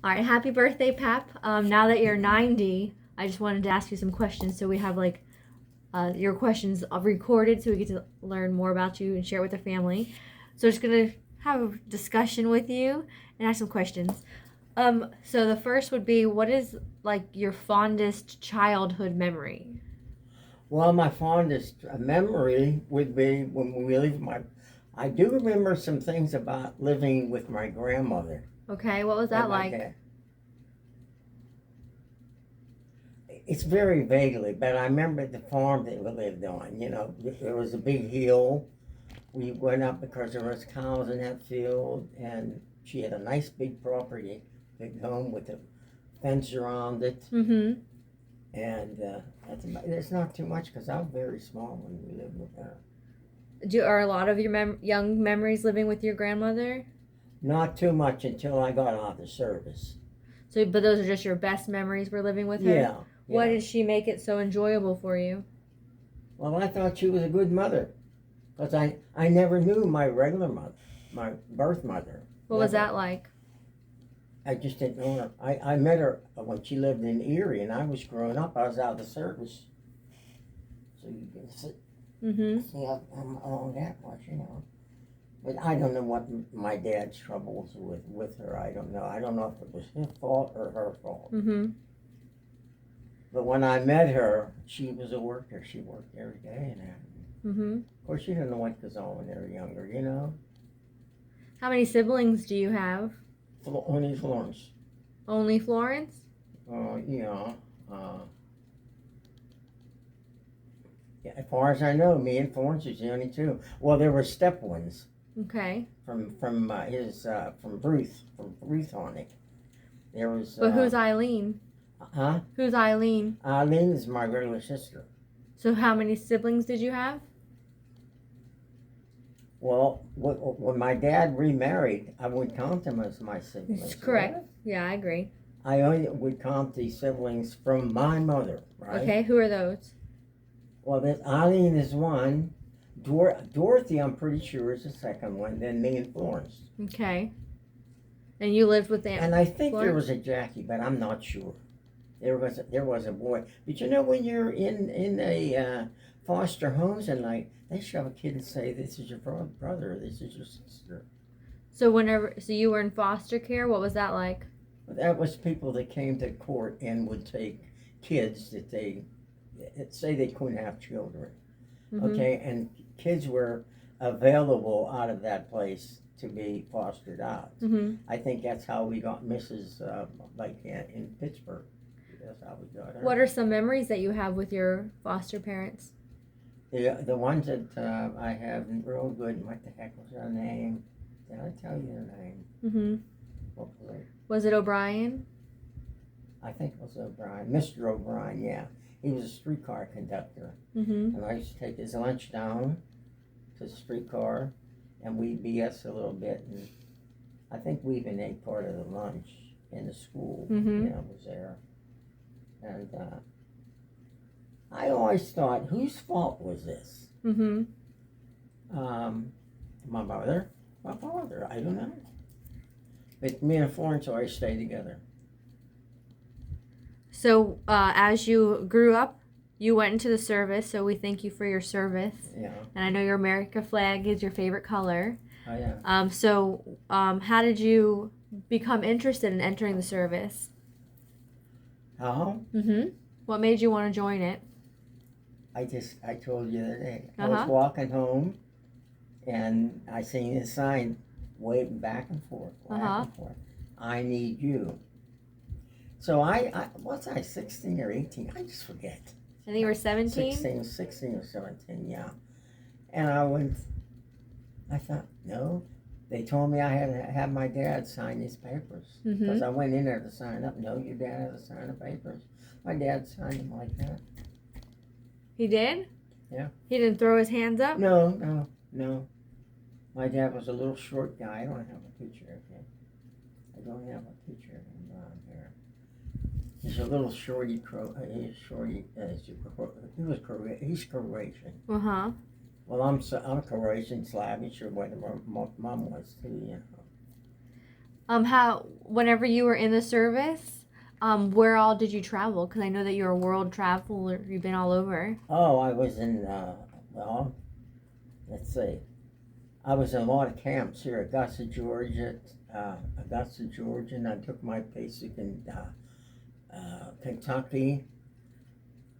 All right, happy birthday, Pap. Now that you're 90, I just wanted to ask you some questions so we have like your questions recorded so we get to learn more about you and share it with the family. So just gonna have a discussion with you and ask some questions. So the first would be, what is like your fondest childhood memory? Well, my fondest memory would be when we lived my. I do remember some things about living with my grandmother Okay, what was and that my like? dad. It's very vaguely, but I remember the farm that we lived on. You know, there was a big hill. We went up because there was cows in that field, and she had a nice big property, big home with a fence around it. Mm-hmm. And it's not too much because I was very small when we lived with her. Are a lot of your young memories living with your grandmother? Not too much until I got out of the service. So, but those are just your best memories were living with her? Yeah, What yeah. did she make it so enjoyable for you? Well, I thought she was a good mother because I never knew my regular mother, my birth mother. What was Never. that like? I just didn't know her. I met her when she lived in Erie, and I was growing up. I was out of the service. So you can Mm-hmm. see I'm on that much, you know. But I don't know what my dad's troubles with her. I don't know. I don't know if it was his fault or her fault. Mm-hmm. But when I met her, she was a worker. She worked every day, and Mm-hmm. of course, you don't know what goes on when they're younger, you know. How many siblings do you have? Only Florence. Only Florence? Yeah. Uh, yeah. As far as I know, me and Florence is the only two. Well, there were step ones Okay. from Ruth Hornick. There was. But who's Eileen? Huh? Who's Eileen? Eileen is my regular sister. So how many siblings did you have? Well, when my dad remarried, I would count them as my siblings. Correct. Right? Yeah, I agree. I only would count the siblings from my mother, right? Okay, who are those? Well, Eileen is one. Dorothy, I'm pretty sure, is the second one. Then me and Florence. Okay. And you lived with And I think there Florence? was a Jackie, but I'm not sure. There was a boy. But you know, when you're in a foster homes and like they shove a kid and say, "This is your brother. This is your sister." So you were in foster care? What was that like? That was people that came to court and would take kids that they say they couldn't have children. Mm-hmm. Okay, and kids were available out of that place to be fostered out. Mm-hmm. I think that's how we got Mrs. In Pittsburgh. That's how we got her. What are some memories that you have with your foster parents? The ones that I have real good? What the heck was her name? Did I tell you her name? Mm-hmm. What was it? Was it O'Brien? I think it was O'Brien. Mr. O'Brien, yeah. He was a streetcar conductor. Mm-hmm. And I used to take his lunch down to the streetcar, and we BS a little bit. And I think we even ate part of the lunch in the school. Mm-hmm. You know, was there. And I always thought, whose fault was this? Mm-hmm. My mother, my father, I don't know. But me and Florence always stayed together. So as you grew up, you went into the service, so we thank you for your service. Yeah. And I know your America flag is your favorite color. Oh, yeah. How did you become interested in entering the service? How? Mm-hmm. What made you want to join it? I told you the other day. I Uh-huh. was walking home, and I seen this sign waving back and forth, Uh-huh. I need you. So what's I, 16 or 18? I just forget. I think you were 17? 16 or 17, yeah. And I thought, no. They told me I had to have my dad sign these papers. Because Mm-hmm. I went in there to sign up. No, your dad has to sign the papers. My dad signed them like that. He did? Yeah. He didn't throw his hands up? No. My dad was a little short guy. I don't have a picture of him. I don't have a picture of him on here. He's a little shorty. He's shorty. He's Croatian. Uh-huh. Well, I'm Croatian, Slavish, or whatever. Mom was too, you know. How whenever you were in the service, where all did you travel? Because I know that you're a world traveler. You've been all over. Oh, I was in, well, let's see. I was in a lot of camps here, Augusta, Georgia, and I took my basic in Kentucky.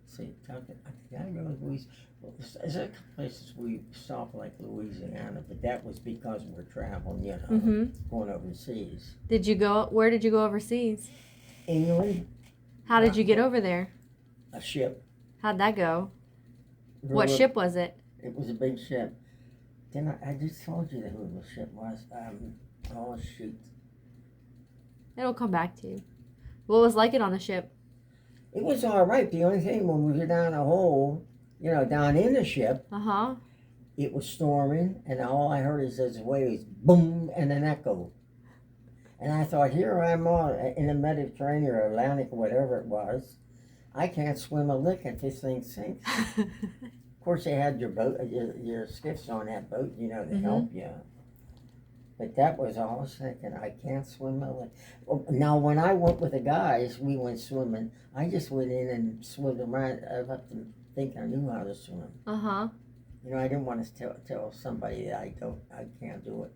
See, Kentucky, did I go to Louisiana? Well, there's a couple places we stopped, like Louisiana, but that was because we're traveling, Mm-hmm. going overseas. Did you go? Where did you go overseas? England, How did you get over there? a ship. How'd that go? We What were- ship was it? It was a big ship. Then I just told you who the ship was. Oh shoot. It'll come back to you. What was like it on the ship? It was all right. The only thing when we were down a hole, down in the ship, Uh huh. it was storming, and all I heard is those waves, boom, and an echo. And I thought, here I'm on in the Mediterranean or Atlantic, or whatever it was. I can't swim a lick if this thing sinks. Of course, they had your boat, your skiffs on that boat, to Mhm. help you. But that was all I was thinking. I can't swim a lick. Well, now, when I went with the guys, we went swimming. I just went in and swam around. I left them think I knew how to swim. Uh huh. I didn't want to tell somebody that I can't do it.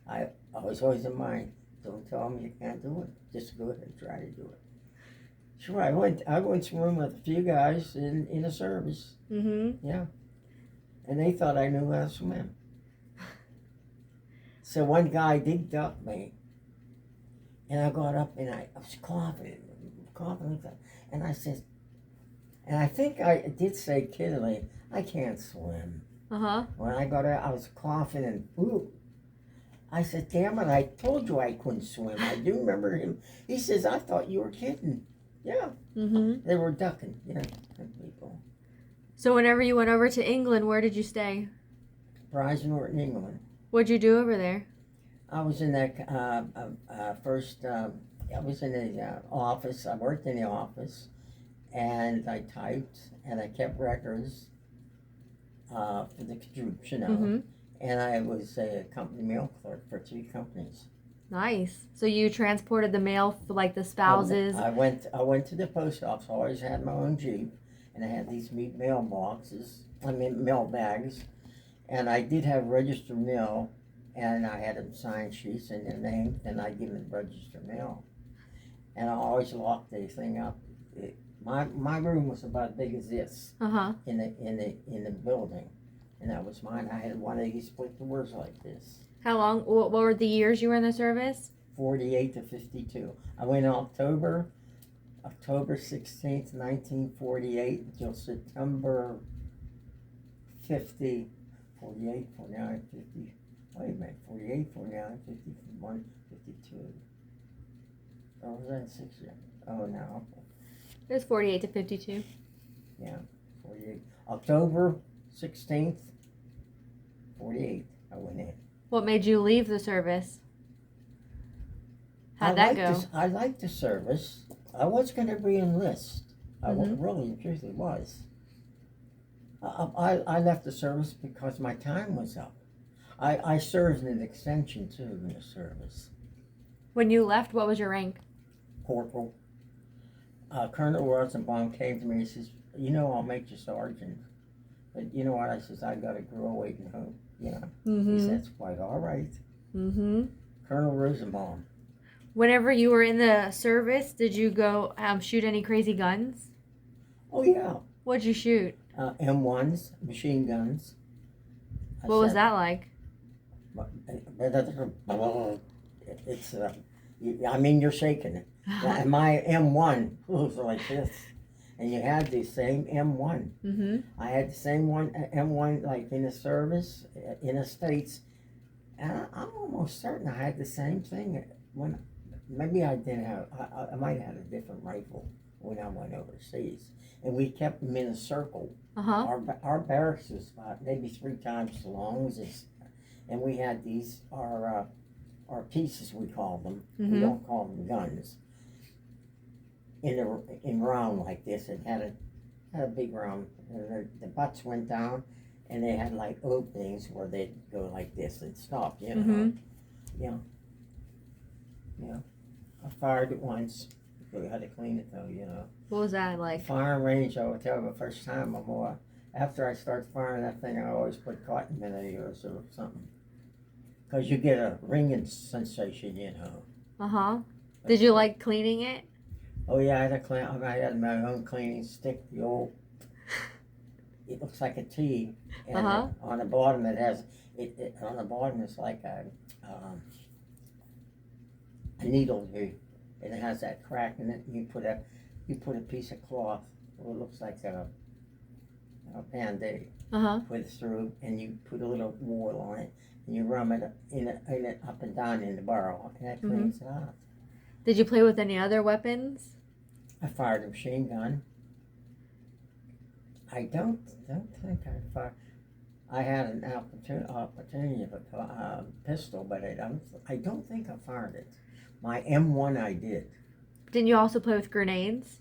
I was always in mind. Don't tell them you can't do it. Just go ahead and try to do it. Sure, I went swimming with a few guys in the service. Mm-hmm. Yeah, and they thought I knew how to swim. So one guy did duck me, and I got up and I was coughing, and I said, and I think I did say kiddingly, I can't swim. Uh huh. When I got out, I was coughing and ooh. I said, damn it, I told you I couldn't swim. I do remember him. He says, I thought you were kidding. Yeah, Mm-hmm. they were ducking, people. So whenever you went over to England, where did you stay? Norton, England. What'd you do over there? I was in that first, I was in the office. I worked in the office, and I typed, and I kept records for the troops, Mm-hmm. And I was a company mail clerk for 2 companies. Nice. So you transported the mail for like the spouses. I went to the post office. I always had my own Jeep, and I had these mail bags, and I did have registered mail, and I had them sign sheets and their names, and I give them registered mail, and I always locked the thing up. My room was about as big as this Uh huh. in the building, and that was mine. I had one of these split doors like this. How long? What were the years you were in the service? 48 to 52. I went in October 16th, 1948 until September 50, 48, 49, 50. Wait a minute, 48, 49, 51, 52. Or was that 6 years? Oh, no. It was 48 to 52. 48. October 16th, 48, I went in. What made you leave the service? How'd that go? I liked the service. I was going to re-enlist. I Mhm. really, truthfully was. I left the service because my time was up. I served an extension too in the service. When you left, what was your rank? Corporal. Colonel Rosenbaum came to me and says, I'll make you sergeant. But you know what? I says, I got a girl waiting home. He Mm-hmm. said, that's quite all right. Mm-hmm. Colonel Rosenbaum. Whenever you were in the service, did you go shoot any crazy guns? Oh, yeah. What'd you shoot? M1s, machine guns. What was that like? It's, you're shaking it. And my M1 was like this. And you had the same M1. Mm-hmm. I had the same M1 like in the service, in the States. And I'm almost certain I had the same thing maybe I didn't have, I might have had a different rifle when I went overseas. And we kept them in a circle. Uh-huh. Our barracks was about maybe 3 times as long as this. And we had these, our pieces we call them. Mm-hmm. We don't call them guns. In round like this, it had a big round. And the butts went down, and they had like openings where they'd go like this and stop. Mm-hmm. Yeah. You know, I fired it once. We had to clean it though. You know. What was that like? Firing range, I would tell you the first time or more. After I start firing that thing, I always put cotton in it or something. Because you get a ringing sensation, you know. Uh-huh. Did you like cleaning it? Oh yeah, I had my own cleaning stick, the old, it looks like a T. And Uh-huh. on the bottom it has, on the bottom it's like a needle here. And it has that crack in it. You put a piece of cloth, or it looks like a Band-Aid, Uh-huh. put it through, and you put a little oil on it, and you rub it in it up and down in the barrel, and that cleans it out. Did you play with any other weapons? I fired a machine gun. I don't think I fired. I had an opportunity of a pistol, but I don't think I fired it. My M1 I did. Didn't you also play with grenades?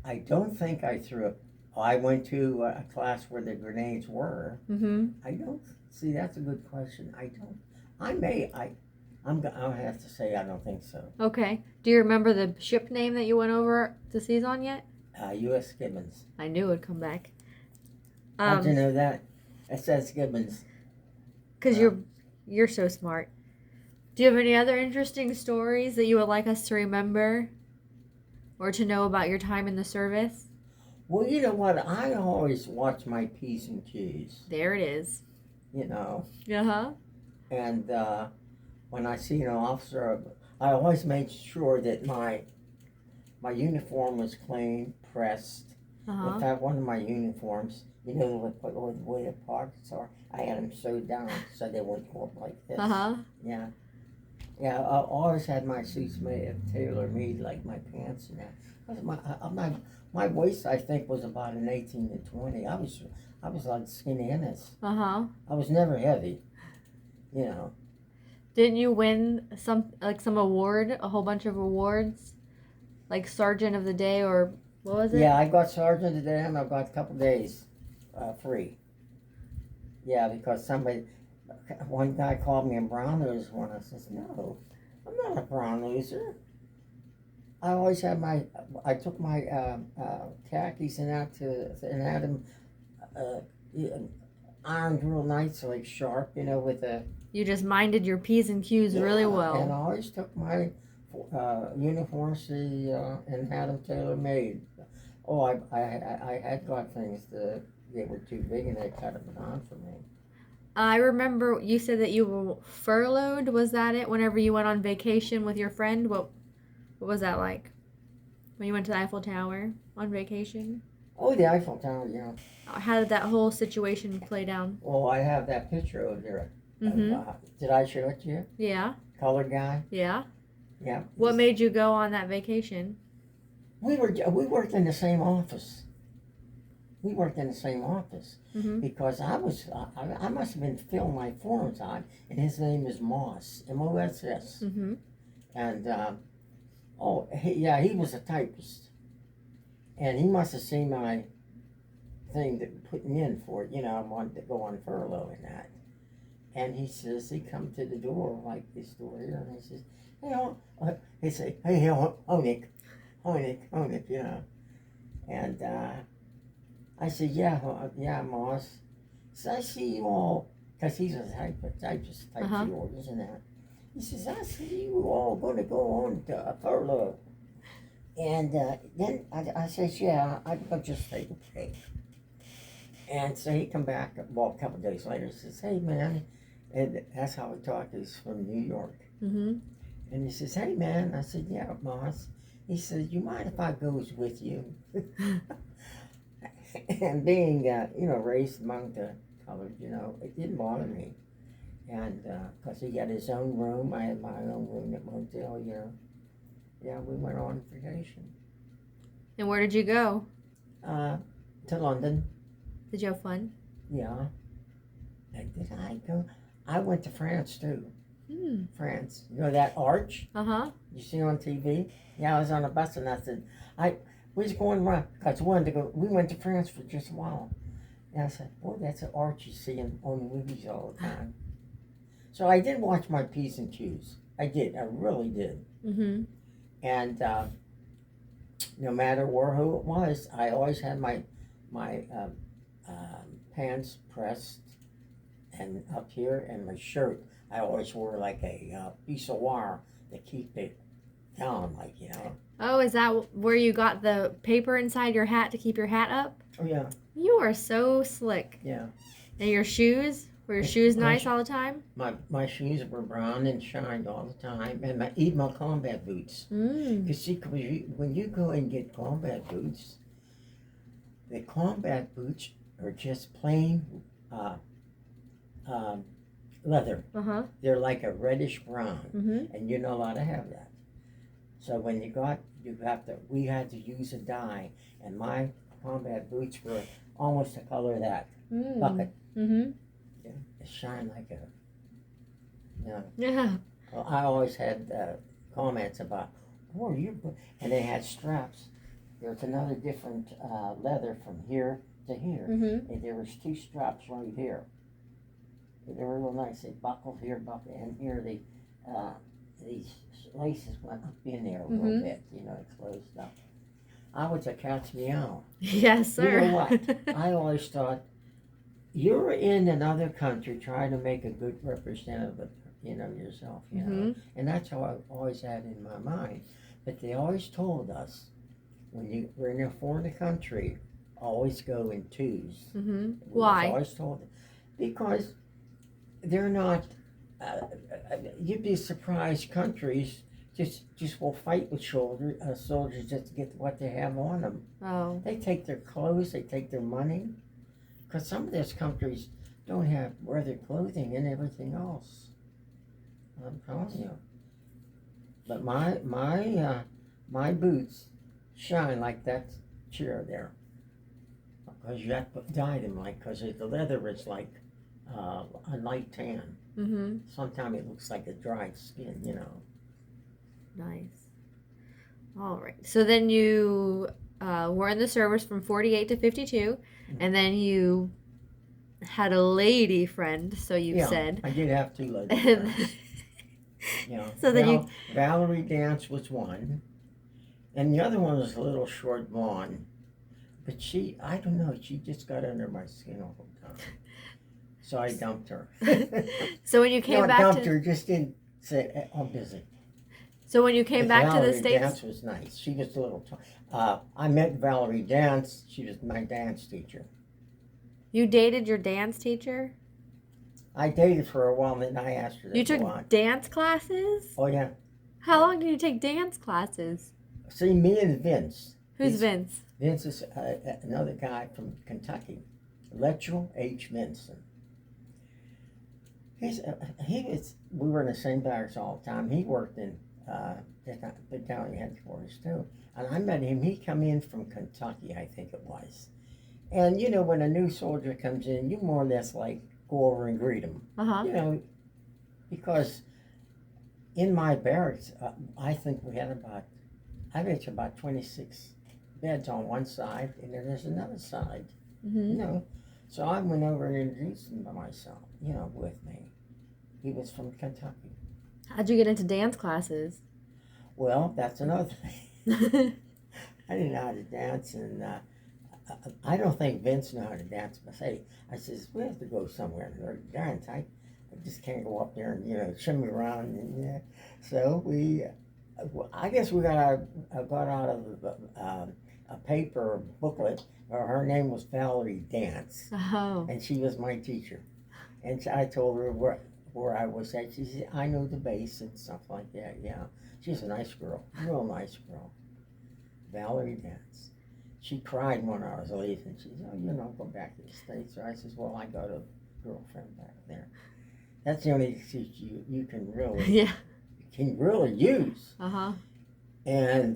I don't think I threw it. I went to a class where the grenades were. Mm-hmm. I don't see. That's a good question. I don't. I'll have to say I don't think so. Okay. Do you remember the ship name that you went over to seize on yet? U.S. Gibbons. I knew it would come back. How'd you know that? It says Gibbons. Because you're so smart. Do you have any other interesting stories that you would like us to remember or to know about your time in the service? Well, you know what? I always watch my P's and Q's. There it is. You know. Uh-huh. And when I see an officer, I always made sure that my uniform was clean, pressed. Uh-huh. In fact, one of my uniforms, you know the way the pockets are, I had them sewed down so they wouldn't go up like this. Uh-huh. Yeah. Yeah, I always had my suits made tailor-made, like my pants and that. 'Cause my waist, I think, was about an 18 to 20. I was like skinny in it. Uh-huh. I was never heavy, you know. Didn't you win some award, a whole bunch of awards? Like Sergeant of the Day or what was it? Yeah, I got Sergeant today and I got a couple days free. Yeah, because one guy called me a brown noser when I says, no, I'm not a brown noser. I always had I took my khakis and had them ironed real nice, like sharp, you know, with a... You just minded your P's and Q's really well. And I always took my uniforms and had them tailor-made. Oh, I had got things that they were too big and they cut them on for me. I remember you said that you were furloughed. Was that it? Whenever you went on vacation with your friend, what was that like? When you went to the Eiffel Tower on vacation? Oh, the Eiffel Tower, yeah. How did that whole situation play down? Oh, I have that picture over there. Mm-hmm. Did I show it to you? Yeah. Colored guy? Yeah. Yeah. What made you go on that vacation? We worked in the same office. We worked in the same office Mm-hmm. because I must have been filling my forms on, and his name is Moss, M-O-S-S. Mm-hmm. And he was a typist, and he must have seen my thing that put me in for it. You know, I wanted to go on furlough and that. And he says, he come to the door, like this door here, and he says, he say, hey, Honig, you know. And I said, yeah, Moss. So I see you all, because he's a typist, types the orders and that. He says, I see you all going to go on to furlough. And then I says, yeah, I'll just take a break. And so he come back, well, a couple days later, he says, hey, man, and that's how we talk, he's from New York. Mm-hmm. And he says, hey, man. I said, yeah, Moss. He said, you mind if I goes with you? And being, raised among the colored, it didn't bother me. And because he had his own room, I had my own room at motel, Yeah, we went on vacation. And where did you go? To London. Did you have fun? Yeah. Did I go? I went to France, too. France. You know that arch? Uh-huh. You see on TV? Yeah, I was on a bus and I said, we was going around, because we went to France for just a while. And I said, boy, that's an arch you see on the movies all the time. So I did watch my P's and Q's. I did. I really did. Mm-hmm. And no matter who it was, I always had my pants pressed, and up here, and my shirt. I always wore like a piece of wire to keep it down, like Oh, is that where you got the paper inside your hat to keep your hat up? Oh yeah, You are so slick. yeah. And your shoes? Were your shoes nice all the time? My shoes were brown and shined all the time, and even my combat boots. Mm. Cause see, when you go and get combat boots, the combat boots are just plain um, leather. Uh-huh. They're like a reddish brown, Mm-hmm. and you're not allowed to have that. So when we had to use a dye, and my combat boots were almost the color of that bucket. Mm-hmm. Yeah, it shined like a, Yeah. Well, I always had comments about, and they had straps. There's another different leather from here to here, Mm-hmm. and there was 2 straps right here. They were real nice. They buckled here, and here these laces went up in there a little bit. It closed up. I was a cat's meow. Yes, sir. You know what? I always thought, you're in another country trying to make a good representative of, yourself, Mm-hmm. And that's how I always had in my mind. But they always told us, when you were in a foreign country, always go in 2s. Mm-hmm. We Why? was always told it. Because they're not, you'd be surprised, countries just will fight with soldiers just to get what they have on them. Oh. They take their clothes, they take their money, because some of those countries don't have weather clothing and everything else. I'm telling you. But my boots shine like that chair there, because you have to dye them because the leather is like a light tan. Mm-hmm. Sometimes it looks like a dried skin, Nice. All right. So then you were in the service from 48 to 52, and then you had a lady friend, so you said. I did have 2 lady friends. So then Valerie Dance was one, and the other one was a little short blonde. But I don't know, she just got under my skin all the time. So I dumped her. So when you came back dumped her, just didn't say, I'm busy. So when you came back to the States? Valerie Dance was nice. She was a little, I met Valerie Dance. She was my dance teacher. You dated your dance teacher? I dated for a while, and then I asked her to You go took on. dance classes? Oh, yeah. How long did you take dance classes? See, me and Vince. Who's Vince? Vince is another guy from Kentucky, Letchell H. Vinson. We were in the same barracks all the time. He worked in the battalion headquarters too. And I met him, he come in from Kentucky, I think it was. And when a new soldier comes in, you more or less like go over and greet him. Uh-huh. Because in my barracks, I think we had about 26 beds on one side, and then there's another side, Mm-hmm. So I went over and introduced him by myself, with me. He was from Kentucky. How'd you get into dance classes? Well, that's another thing. I didn't know how to dance, and I don't think Vince knew how to dance. But I says, we have to go somewhere and learn to dance. I just can't go up there and shimmy around. And so I guess we got out of a paper booklet. Her name was Valerie Dance, and she was my teacher. And I told her where I was at. She said, I know the bass and stuff like that. Yeah, she's a nice girl, real nice girl. Valerie Dance. She cried when I was leaving. She said, go back to the States. So I says, well, I got a girlfriend back there. That's the only excuse you can really use. Uh-huh. And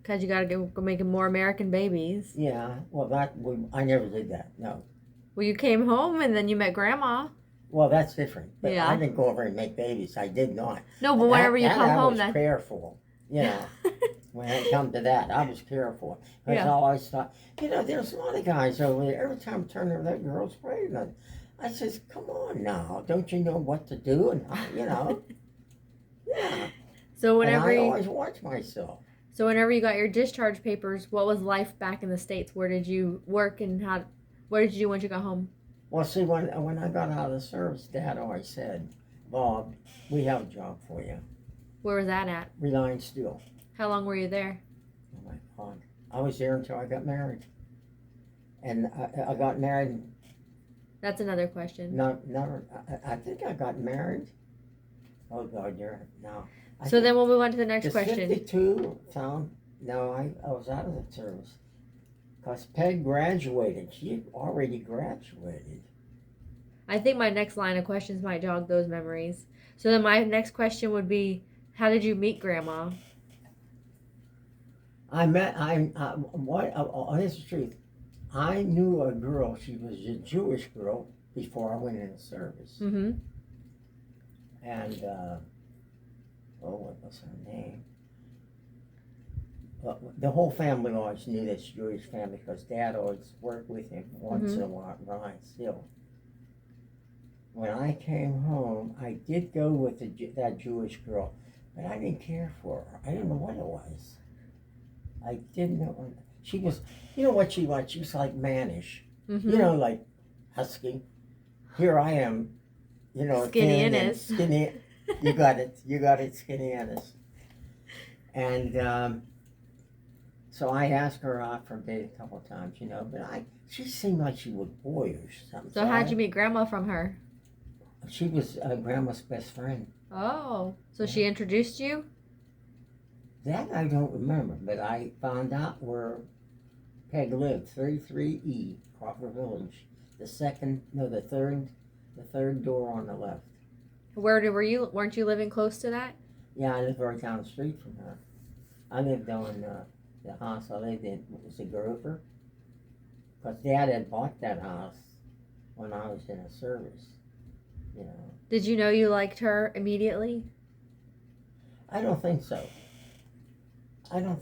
because you gotta go making more American babies. Yeah, well, I never did that. No. Well, you came home and then you met Grandma. Well, that's different. But Yeah. I didn't go over and make babies. I did not. No, but whenever you come home, I was careful. When it come to that, I was careful. Because I always thought, there's a lot of guys over there. Every time I turn over, that girl's pregnant. I says, come on now, don't you know what to do? And Yeah. So And whenever I you, always watch myself. so whenever you got your discharge papers, what was life back in the States? Where did you work and how? What did you do once you got home? Well, see, when I got out of the service, Dad always said, Bob, we have a job for you. Where was that at? Reliance Steel. How long were you there? Oh my God. I was there until I got married. And I got married, That's another question. I think I got married. Oh God, no. So then we'll move on to the next the question. 52 found, no, I was out of the service. Because Peg graduated. She had already graduated. I think my next line of questions might jog those memories. So then my next question would be, how did you meet Grandma? This is the truth. I knew a girl, she was a Jewish girl, before I went into service. Mm-hmm. And, what was her name? The whole family always knew this Jewish family because Dad always worked with him once in a while, Reliance Steel. When I came home, I did go with that Jewish girl, but I didn't care for her. I didn't know what it was. I didn't know. She was, you know what she was? She was like mannish. Mm-hmm. You know, like husky. Here I am, you know, Skinny thin and Ennis. skinny. You got it, Skinny Ennis. And so I asked her out for a date a couple of times, you know, but she seemed like she was boyish or something. So how'd you meet Grandma from her? She was Grandma's best friend. Oh, so she introduced you? That I don't remember, but I found out where Peg lived, 33E, Crawford Village. The third door on the left. Weren't you living close to that? Yeah, I lived right down the street from her. I lived on the house I lived in was a Grover. Because Dad had bought that house when I was in a service, you know. Did you know you liked her immediately? I don't think so. I'm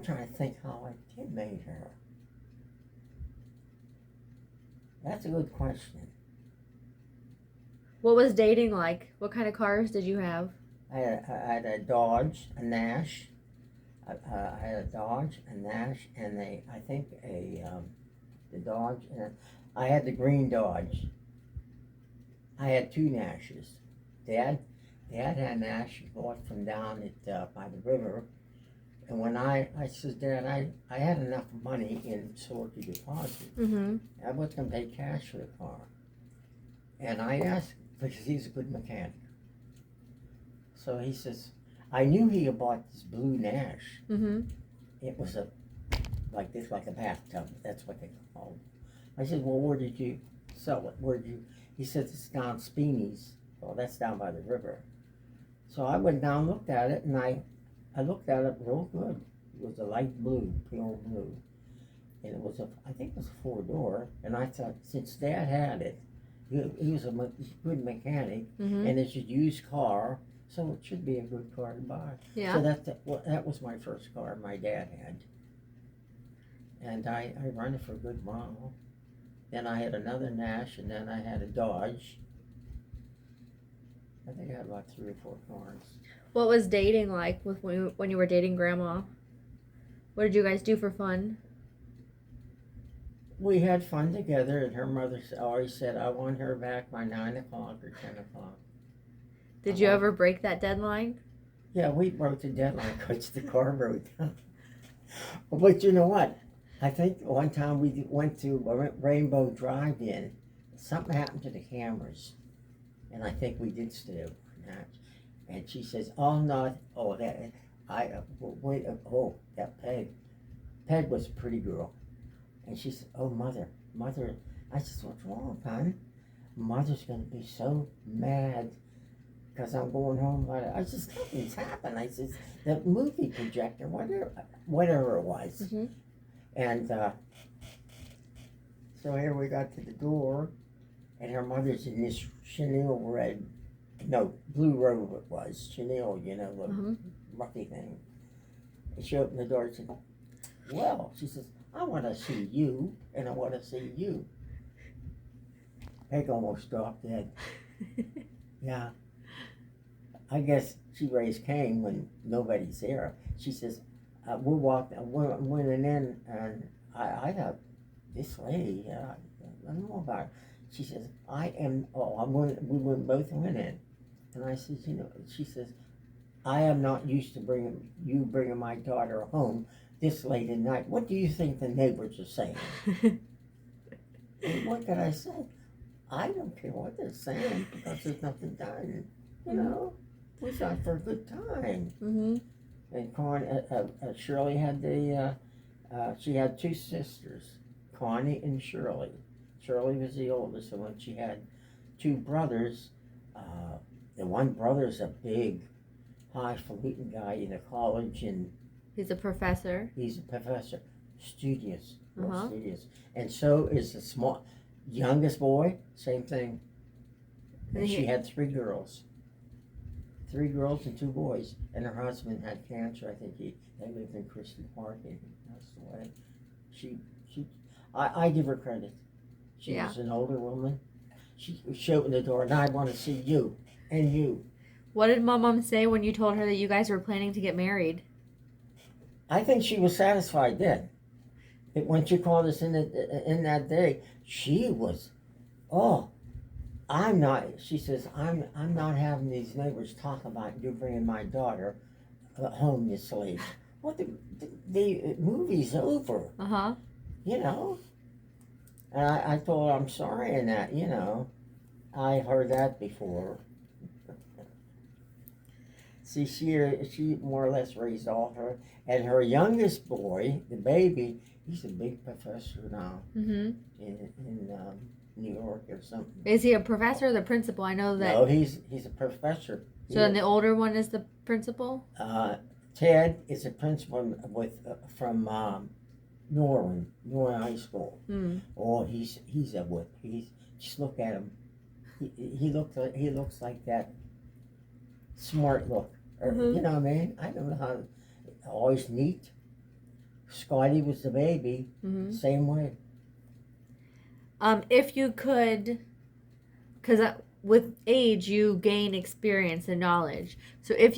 trying to think how I did meet her. That's a good question. What was dating like? What kind of cars did you have? I had a Dodge, a Nash. I had a Dodge, a Nash, and the Dodge, and I had the green Dodge. I had two Nashes. Dad had a Nash he bought from down at by the river. And when I said, Dad, I had enough money in Sorky deposit. Mm-hmm. I was going to pay cash for the car. And I asked, because he's a good mechanic. So he says, I knew he had bought this blue Nash. Mm-hmm. It was like a bathtub. That's what they called it. I said, well, where did you sell it? He said, it's down Speeney's. Well, that's down by the river. So I went down, looked at it, and I looked at it real good. It was a light blue, pure blue. And it was I think it was a 4-door. And I thought, since Dad had it, he was a good mechanic, Mm-hmm. and it's a used car, so it should be a good car to buy. Yeah. So that was my first car my dad had. And I ran it for a good while. Then I had another Nash, and then I had a Dodge. I think I had about 3 or 4 cars. What was dating like when you were dating Grandma? What did you guys do for fun? We had fun together, and her mother always said, I want her back by 9 o'clock or 10 o'clock. Did you ever break that deadline? Yeah, we broke the deadline because the car broke down. But you know what? I think one time we went to Rainbow Drive-In. Something happened to the cameras. And I think we did stay overnight. And she says, oh, no, that Peg. Peg was a pretty girl. And she said, oh, Mother. I said, what's wrong, hon? Mother's going to be so mad because I'm going home. I said, nothing's happened. I said, the movie projector, whatever it was. Mm-hmm. And so here we got to the door, and her mother's in this chenille blue robe it was, chenille, you know, the rocky thing. And she opened the door and said, well, she says, I want to see you, and I want to see you. Peg almost dropped dead. Yeah. I guess she raised Cain when nobody's there. She says, we walked, went in, and I thought, this lady, I don't know about her. She says, we both went in. And I said, she says, I am not used to bringing my daughter home this late at night. What do you think the neighbors are saying? And what could I say? I don't care what they're saying because there's nothing done. You know, we thought for a good time. Mm-hmm. And Shirley had she had two sisters, Connie and Shirley. Shirley was the oldest, and when she had two brothers, the one brother's a big, highfalutin guy in a college, and He's a professor. he's a professor, studious, real Uh-huh. studious. And so is the youngest boy, same thing. And she had three girls and two boys, and her husband had cancer. I think they lived in Christie Park, and he passed away. I give her credit. She was an older woman. She opened the door, and I want to see you and you. What did Mom say when you told her that you guys were planning to get married? I think she was satisfied then. When she called us in that day, she was, I'm not. She says, I'm not having these neighbors talk about you bringing my daughter home this late. What the movie's over. Uh-huh. You know. And I told her I'm sorry and that. You know, I heard that before. See, she more or less raised all her, and her youngest boy, the baby, he's a big professor now Mm-hmm. in New York or something. Is he a professor or the principal? I know that. No, he's a professor. So then the older one is the principal? Ted is a principal from Norwin High School. Mm. Oh, he's a whip. Just look at him. He looks like that smart look. Or, Mhm. You know what I mean? I don't know how. Always neat. Scotty was the baby. Mm-hmm. Same way. If you could, because with age you gain experience and knowledge. So if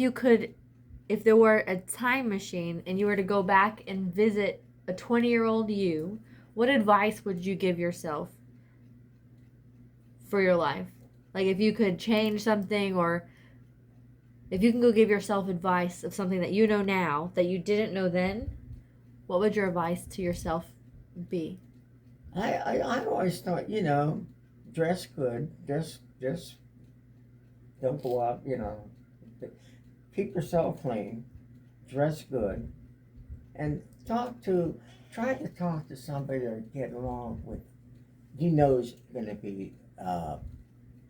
there were a time machine and you were to go back and visit a 20-year-old you, what advice would you give yourself for your life? Like if you could change something, or if you can go give yourself advice of something that you know now that you didn't know then, what would your advice to yourself be? I always thought, dress good, just don't go out, keep yourself clean, dress good, and try to talk to somebody or get along with, is going to be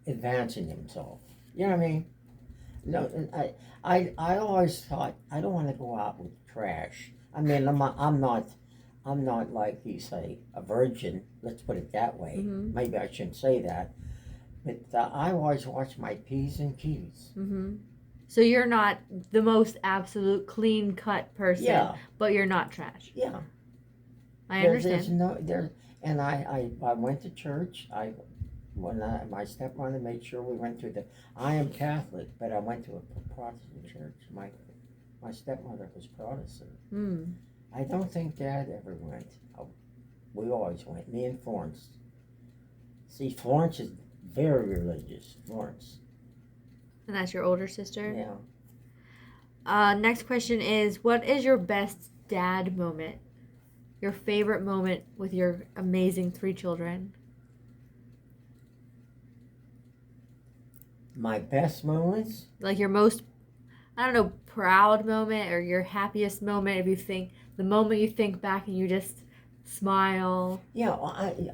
advancing himself. You know what I mean? No, and I always thought I don't want to go out with trash. I mean, I'm not like you say a virgin. Let's put it that way. Mm-hmm. Maybe I shouldn't say that, but I always watch my P's and Q's. Mm-hmm. So you're not the most absolute clean cut person, but you're not trash. Yeah, I understand. And I went to church. My stepmother made sure we went to I am Catholic, but I went to a Protestant church. My stepmother was Protestant. Mm. I don't think Dad ever went. We always went. Me and Florence. See, Florence is very religious. Florence. And that's your older sister? Yeah. Next question is, what is your best dad moment? Your favorite moment with your amazing 3 children? My best moments? Like your most, I don't know, proud moment or your happiest moment, if you think, the moment you think back and you just smile. Yeah,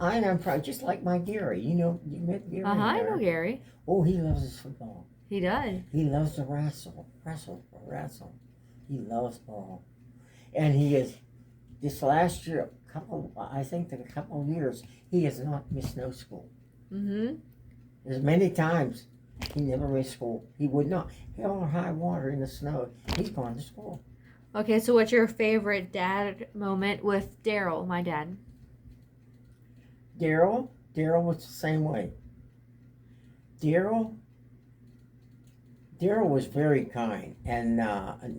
I am proud. Just like my Gary. You met Gary? I know Gary. Oh, he loves his football. He does. He loves to wrestle. He loves ball. And he is, this last year, a couple of years, he has not missed no school. Mm-hmm. There's many times he never missed school. He would not. Hell or high water in the snow, he's gone to school. Okay, so what's your favorite dad moment with Daryl, my dad? Daryl was the same way. Daryl Daryl was very kind and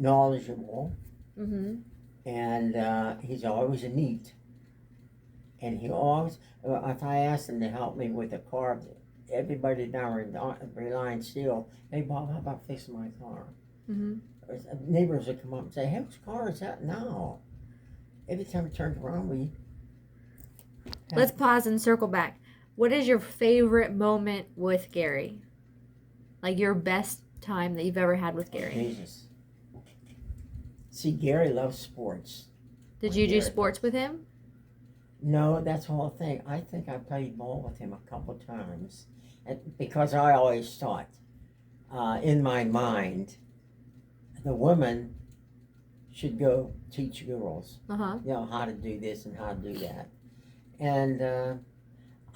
knowledgeable, Mm-hmm. and he's always neat. And he always, if I asked him to help me with a car, everybody down Reliance Steel, hey Bob, how about fixing my car? Mm-hmm. Neighbors would come up and say, hey, whose car is that now? Every time he turns around, we. Let's pause and circle back. What is your favorite moment with Gary? Like your best time that you've ever had with Gary? Jesus. See, Gary loves sports. Did you do Gary. sports with him? No, that's the whole thing. I think I played ball with him a couple times. And because I always thought, in my mind, the women should go teach girls, Uh-huh. how to do this and how to do that. And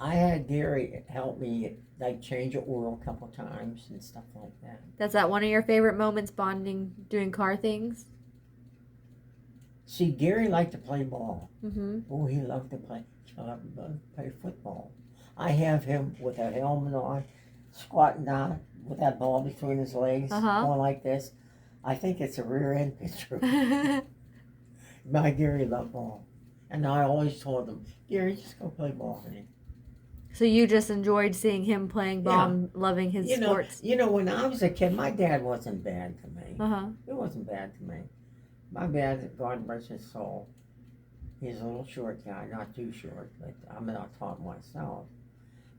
I had Gary help me, like, change an oil a couple times and stuff like that. That's that one of your favorite moments, bonding, doing car things? See, Gary liked to play ball. Mm-hmm. Oh, he loved to play football. I have him with a helmet on, squatting down with that ball between his legs, going like this. I think it's a rear end picture. My Gary loved ball. And I always told him, Gary, just go play ball with him. So you just enjoyed seeing him playing ball and loving his sports? When I was a kid, my dad wasn't bad to me. Uh-huh. It wasn't bad to me. My dad, God rest his soul, he's a little short guy, not too short, but I'm not taught myself.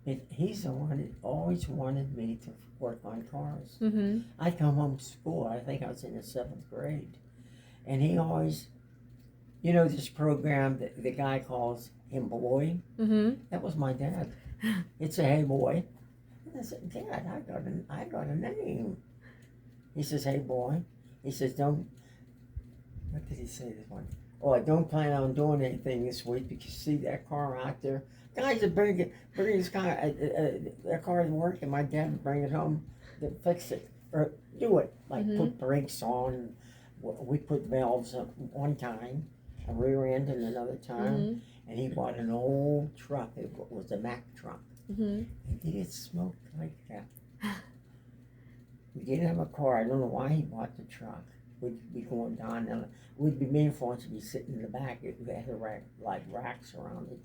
But he's the one that always wanted me to work on cars. Mm-hmm. I'd come home from school, I think I was in the 7th grade, and he always, this program that the guy calls him Boy, that was my dad. He'd say, hey boy. And I said, Dad, I got a name. He says, hey boy. He says, what did he say this one? Oh, I don't plan on doing anything this week because see that car out there. Guys are bringing his car. That car is working. My dad would bring it home to fix it or do it. Like put brakes on. We put valves on one time, a rear end and another time. And he bought an old truck. It was a Mack truck. And he didn't smoke like that. We didn't have a car. I don't know why he bought the truck. We'd be going down and me and Florence would be sitting in the back. It had racks around it,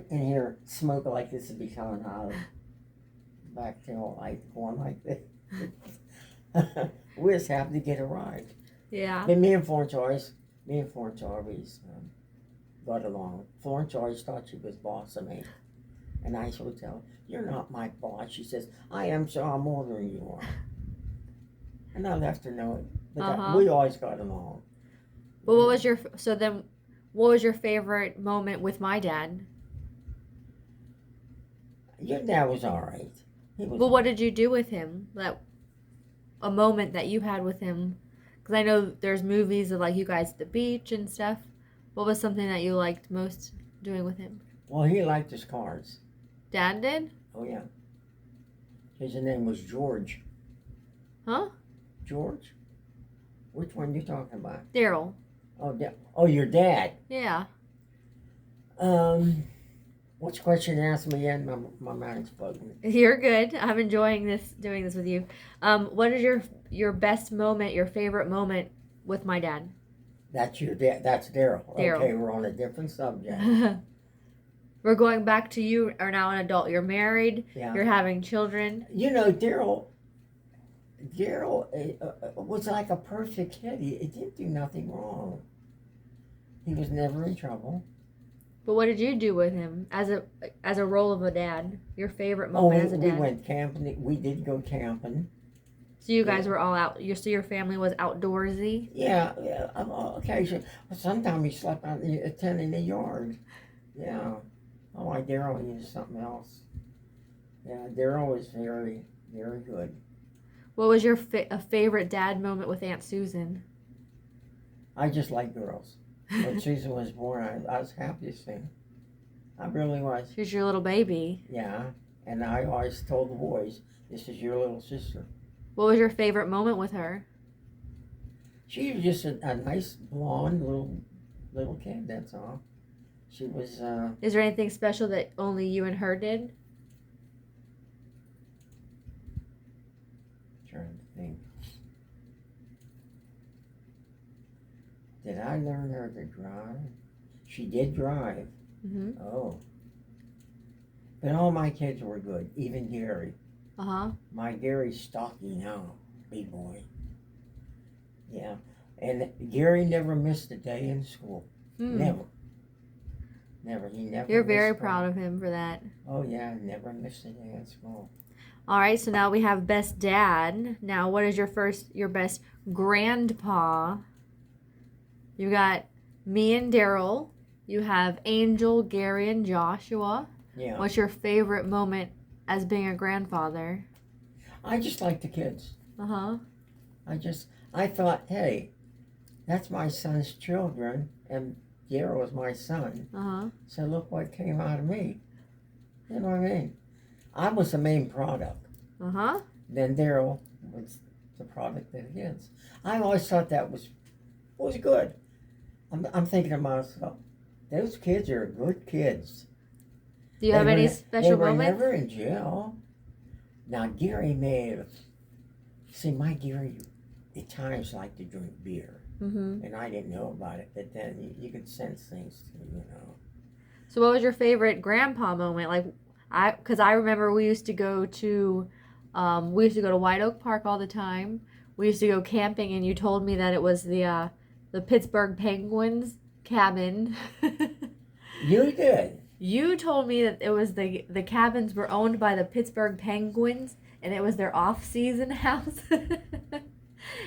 and here smoke like this would be coming out of the back tail light going like this. We just happened to get a ride. Yeah. But me and Florence always got along. Florence always thought she was boss of me. And I would tell her, you're not my boss. She says, I am, so I'm older than you are. And I left her know it. But we always got along. But what was your favorite moment with my dad? Your dad was all right. But what did you do with him? A moment that you had with him? Because I know there's movies of you guys at the beach and stuff. What was something that you liked most doing with him? Well, he liked his cars. Dad did? Oh, yeah. His name was George. Huh? George? Which one you talking about? Daryl. Oh, your dad. Yeah. What's the question you asked me again? My mind's bugging. You're good. I'm enjoying doing this with you. What is your best moment, your favorite moment with my dad? That's your dad. That's Daryl. Okay, we're on a different subject. We're going back to you are now an adult. You're married. Yeah. You're having children. Daryl was like a perfect kid. He didn't do nothing wrong. He was never in trouble. But what did you do with him as a role of a dad? Your favorite moment as a dad? We went camping. We did go camping. So you guys were all out. Your family was outdoorsy. Yeah. Occasionally, sometimes we slept out in a tent in the yard. Yeah. Oh, my Daryl used something else. Yeah, Daryl was very, very good. What was your favorite dad moment with Aunt Susan? I just like girls. When Susan was born, I was happy to see her. I really was. She was your little baby. Yeah, and I always told the boys, this is your little sister. What was your favorite moment with her? She was just a nice, blonde little kid, that's all. She was, Is there anything special that only you and her did? Did I learn her to drive? She did drive. Mhm. Oh. But all my kids were good, even Gary. Uh huh. My Gary's stocky now, big boy. Yeah. And Gary never missed a day in school. Hmm. Never. Never. He never You're missed very one. proud of him for that. Oh, yeah. Never missed a day in school. All right, so now we have best dad. Now, what is your best grandpa? You got me and Daryl. You have Angel, Gary, and Joshua. Yeah. What's your favorite moment as being a grandfather? I just like the kids. Uh-huh. I thought, hey, that's my son's children, and Daryl was my son. Uh-huh. So look what came out of me. You know what I mean? I was the main product. Uh-huh. Then Daryl was the product of the kids. I always thought that was good. I'm thinking to myself, those kids are good kids. Do you have any special They were moments? never in jail. Now Gary may have. See, my Gary at times liked to drink beer, Mm-hmm. and I didn't know about it. But then you could sense things, you know. So what was your favorite grandpa moment? Because I remember we used to go to White Oak Park all the time. We used to go camping, and you told me that it was the Pittsburgh Penguins cabin. You did. You told me that it was the cabins were owned by the Pittsburgh Penguins, and it was their off-season house.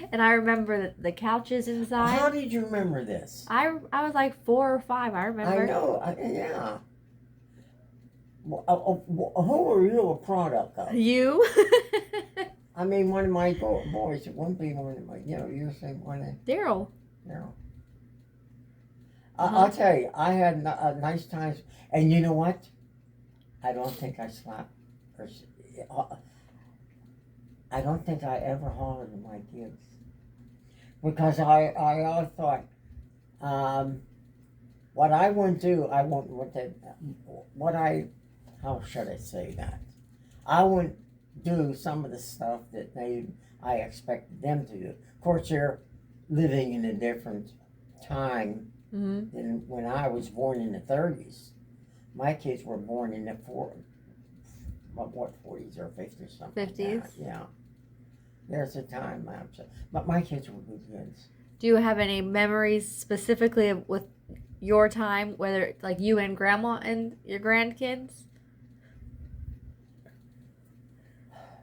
And I remember the couches inside. How did you remember this? I was like 4 or 5. I remember. I know. Yeah. Who are you a product of? You. I mean, one of my boys. It wouldn't be one of my. You're saying one of. Daryl. No. Uh-huh. I'll tell you, I had nice times, and you know what? I don't think I slapped, I don't think I ever hollered at my kids, because I always thought, what I wouldn't do, how should I say that? I wouldn't do some of the stuff that I expected them to do. Of course, they're living in a different time. Mm-hmm. Than when I was born in the 30s. My kids were born in the 40s or 50s, something 50s? like that. Yeah. There's a time lapse. But my kids were good kids. Do you have any memories specifically with your time, whether like you and grandma and your grandkids?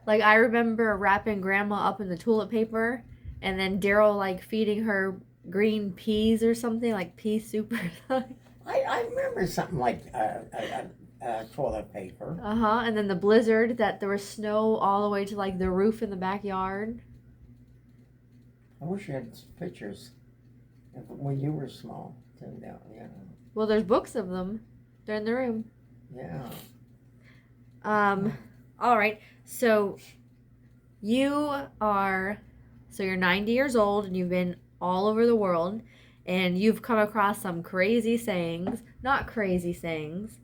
Like I remember wrapping grandma up in the toilet paper, and then Daryl like feeding her green peas or something, like pea soup or something. I remember something like toilet paper. Uh-huh. And then the blizzard that there was snow all the way to like the roof in the backyard. I wish you had pictures of when you were small. Yeah. Well, there's books of them. They're in the room. Yeah. All right. So you're 90 years old and you've been all over the world, and you've come across some crazy sayings. Not crazy sayings,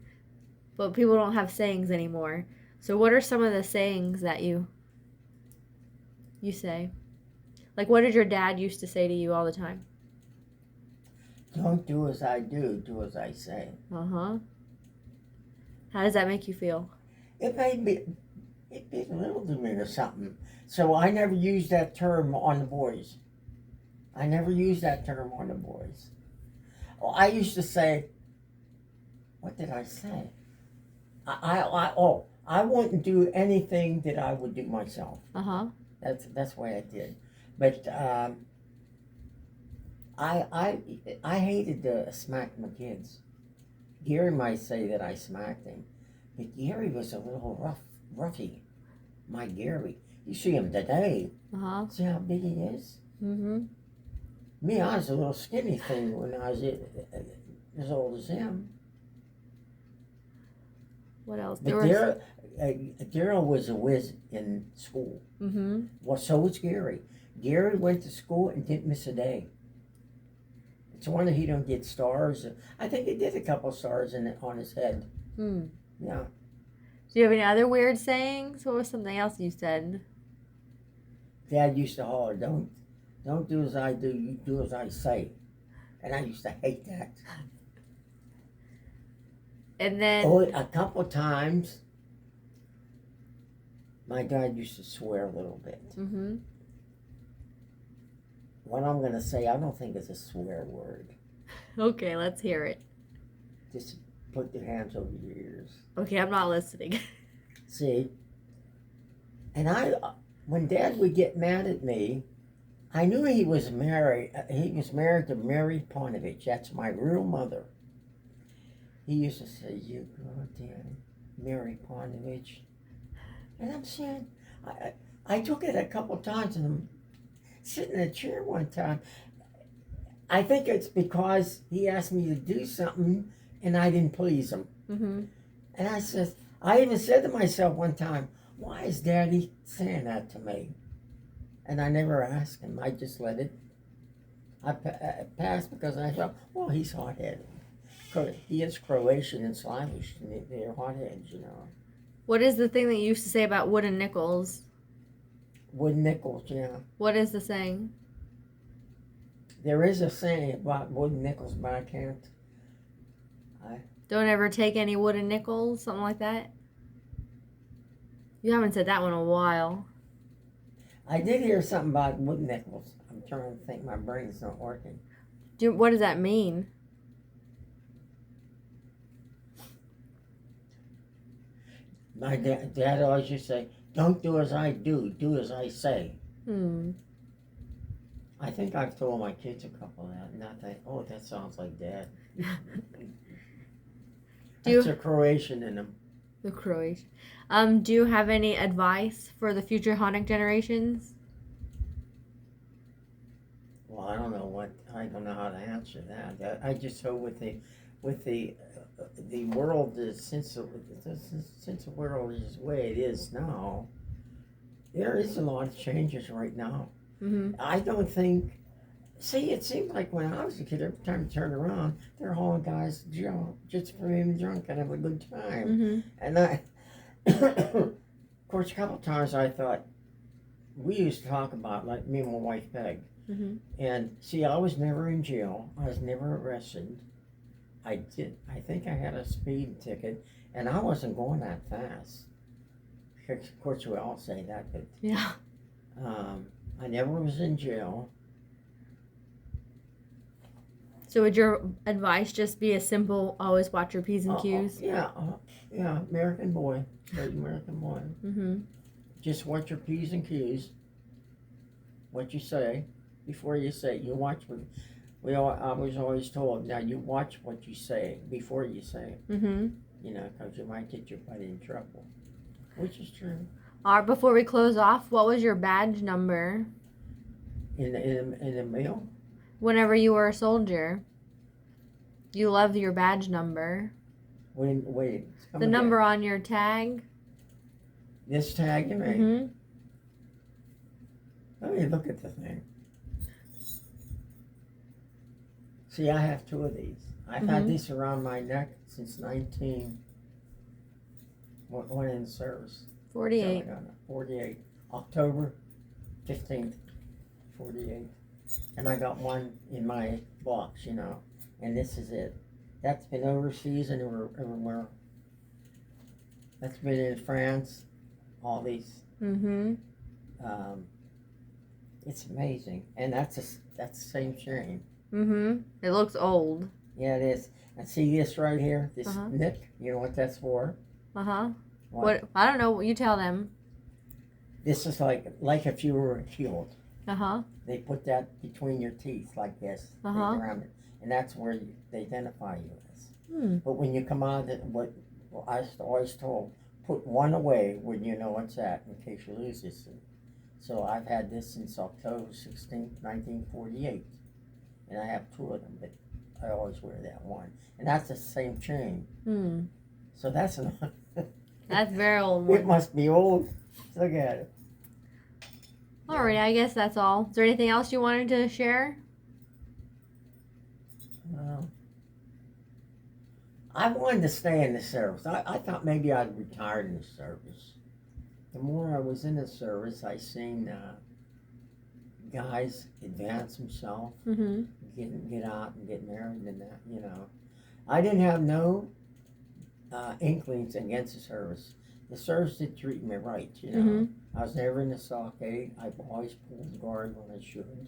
but people don't have sayings anymore. So what are some of the sayings that you say? Like, what did your dad used to say to you all the time? Don't do as I do as I say. Uh-huh. How does that make you feel? It belittled me or something. So I never used that term on the boys. I never used that term on the boys. Oh, I used to say, what did I say? I wouldn't do anything that I would do myself. Uh-huh. That's what I did. But I hated to smack my kids. Gary might say that I smacked him, but Gary was a little roughy. My Gary. You see him today. Uh-huh. See how big he is? Mm-hmm. Me, I was a little skinny thing when I was as old as him. What else? But Daryl was a whiz in school. Mm-hmm. Well, so was Gary. Gary went to school and didn't miss a day. It's a wonder he don't get stars. I think he did a couple stars on his head. Hmm. Yeah. Do you have any other weird sayings? What was something else you said? Dad used to holler, don't do as I do, you do as I say. And I used to hate that. And then, Oh, a couple times, my dad used to swear a little bit. mm-hmm. What I'm going to say, I don't think it's a swear word. Okay, let's hear it. Just put your hands over your ears. Okay, I'm not listening. See? And when Dad would get mad at me, I knew he was married. He was married to Mary Ponovich. That's my real mother. He used to say, "You girl, Dad, Mary Ponovich." And I'm saying, I took it a couple times, and I'm sitting in a chair one time. I think it's because he asked me to do something, and I didn't please him. Mm-hmm. And I even said to myself one time, "Why is Daddy saying that to me?" And I never asked him. I just let it. I passed because I thought, well, he's hot-headed. He is Croatian and Slavish, and they're hot-heads, you know. What is the thing that you used to say about wooden nickels? Wooden nickels, yeah. What is the saying? There is a saying about wooden nickels, but I can't. Don't ever take any wooden nickels, something like that? You haven't said that one in a while. I did hear something about wooden nickels. I'm trying to think. My brain's not working. What does that mean? My dad always used to say, "Don't do as I do as I say." I think I've told my kids a couple of that, and I think, oh, that sounds like Dad. That's a Croatian in him. The Croatian. Do you have any advice for the future hunting generations? Well, I don't know how to answer that. I just hope with the world since the world is the way it is now, there is a lot of changes right now. Mm-hmm. I don't think. See, it seemed like when I was a kid, every time you turn around, they're hauling guys to jail just for being drunk and have a good time. Mm-hmm. And of course, a couple of times I thought, we used to talk about, like me and my wife Peg, Mm-hmm. and see, I was never in jail. I was never arrested. I think I had a speed ticket, and I wasn't going that fast. Of course, we all say that, but Yeah. I never was in jail. So would your advice just be a simple, always watch your P's and Q's? Yeah, American boy, great American boy. Mm-hmm. Just watch your P's and Q's. What you say before you say it. You watch what I was always told. Now you watch what you say before you say it. Mm-hmm. You know, because you might get your buddy in trouble, which is true. All right. Before we close off, what was your badge number? In the mail. Whenever you were a soldier, you loved your badge number. Wait. The number on your tag. This tag you made. Mm-hmm. Let me look at the thing. See, I have two of these. I've had this around my neck since when in service. 48. 48. October 15th, 48. And I got one in my box, you know. And this is it. That's been overseas and everywhere. That's been in France. All these. Mm-hmm. It's amazing. And that's the same chain. Mm-hmm. It looks old. Yeah, it is. And see this right here? This nick? You know what that's for? Uh-huh. What? I don't know. You tell them. This is like if you were killed. Uh-huh. They put that between your teeth like this. Uh-huh. Around it. And that's where they identify you as. Hmm. But when you come out, I was always told, put one away when you know it's at in case you lose this. So I've had this since October 16th, 1948. And I have two of them, but I always wear that one. And that's the same chain. Hmm. So that's That's very old. It must be old. Look at it. Alright, I guess that's all. Is there anything else you wanted to share? I wanted to stay in the service. I thought maybe I'd retire in the service. The more I was in the service, I seen guys advance himself, Mm-hmm. get out and get married and that, you know. I didn't have no inklings against the service. The service did treat me right, you know. Mm-hmm. I was never in the stockade. I always pulled guard when I should.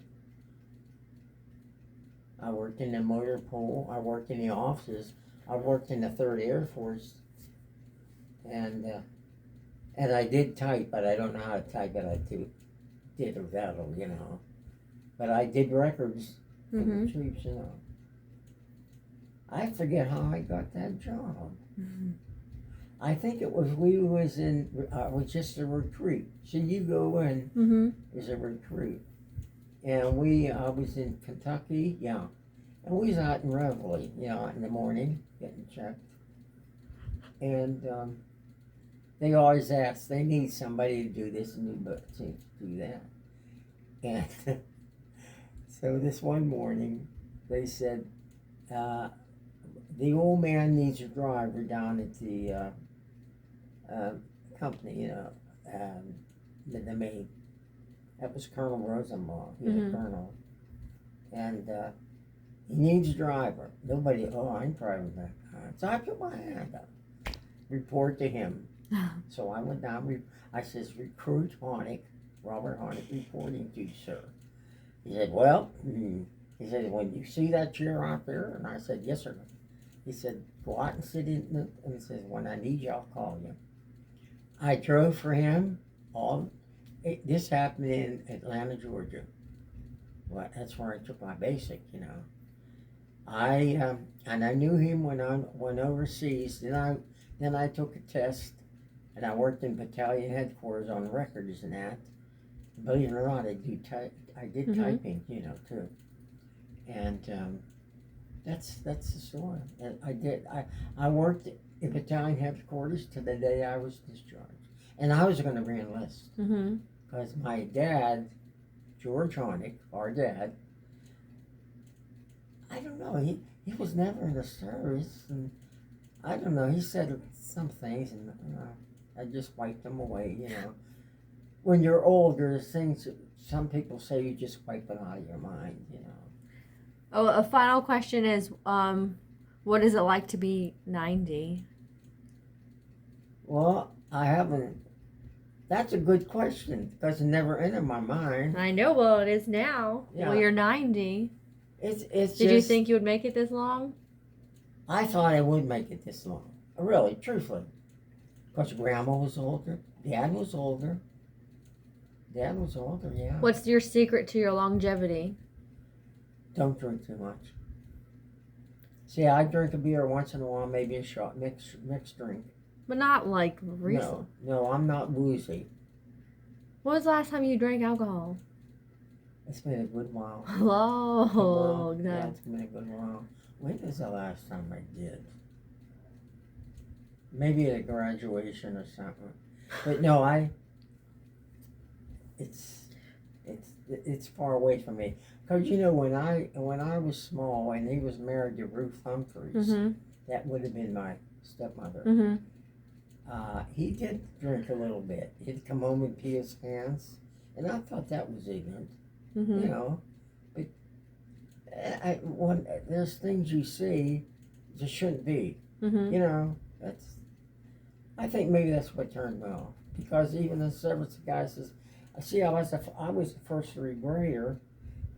I worked in the motor pool. I worked in the offices. I worked in the 3rd Air Force. And I did type, but I don't know how to type it. I did or that'll, you know. But I did records for Mm-hmm. the troops, you know. I forget how I got that job. Mm-hmm. I think it was was just a recruit. So you go in Mm-hmm. as a recruit. And I was in Kentucky, yeah. And we was out in Reveille, you know, in the morning, getting checked. And they always ask, they need somebody to do this and to do that. And so this one morning, they said, the old man needs a driver down at the company, you know, the main. That was Colonel Rosenbaum, he was a colonel. And he needs a driver. Nobody, I ain't driving that car. So I put my hand up, report to him. So I went down, I says, recruit Harnick, Robert Harnick, reporting to you, sir. He said, well, he said, when you see that chair out there? And I said, yes, sir. He said, go out and sit in it. And he says, when I need you, I'll call you. I drove for him this happened in Atlanta, Georgia. Well, that's where I took my basic, you know. And I knew him when I went overseas. Then I took a test, and I worked in battalion headquarters on records and that. Believe it or not, I did typing, you know, too. And that's the story. And I worked in battalion headquarters to the day I was discharged, and I was going to re-enlist because my dad, George Harnick, our dad, I don't know, he was never in the service, and I don't know, he said some things, and I just wiped them away, you know. When you're older, there's things that some people say you just wipe it out of your mind, you know. Oh, a final question is, what is it like to be 90? Well, I haven't. That's a good question because it never entered my mind. I know, well, it is now. Yeah. Well, you're 90. It's Did you think you would make it this long? I thought I would make it this long. Really, truthfully. Because Grandma was older. Dad was older. Dad was older, yeah. What's your secret to your longevity? Don't drink too much. See, I drink a beer once in a while, maybe a shot, mixed drink. But not like recent. No, I'm not woozy. When was the last time you drank alcohol? It's been a good while. Oh, no. Yeah, it's been a good while. When was the last time I did? Maybe at a graduation or something. But no, it's far away from me. Because you know, when I was small and he was married to Ruth Humphreys, that would have been my stepmother. He did drink a little bit. He'd come home and pee his pants, and I thought that was ignorant, you know. But there's things you see that shouldn't be, you know. I think maybe that's what turned me off. Because even the service guy says, I was a first degree grader,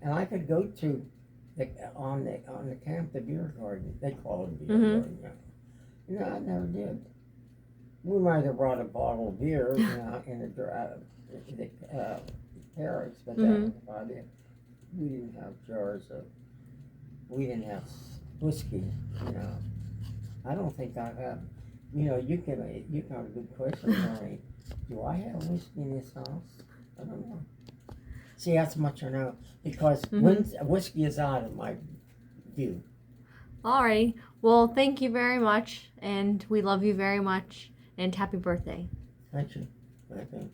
and I could go to on the camp, the beer garden. They call it beer garden now. You know, I never did. We might have brought a bottle of beer, you know, in the barracks, but that was about it. We didn't have we didn't have whiskey, you know. I don't think I have. You know, you got a good question for me. Do I have whiskey in this house? I don't know. See, that's much I know, because whiskey is out of my view. Alrighty. Well, thank you very much, and we love you very much, and happy birthday. Thank you. Okay.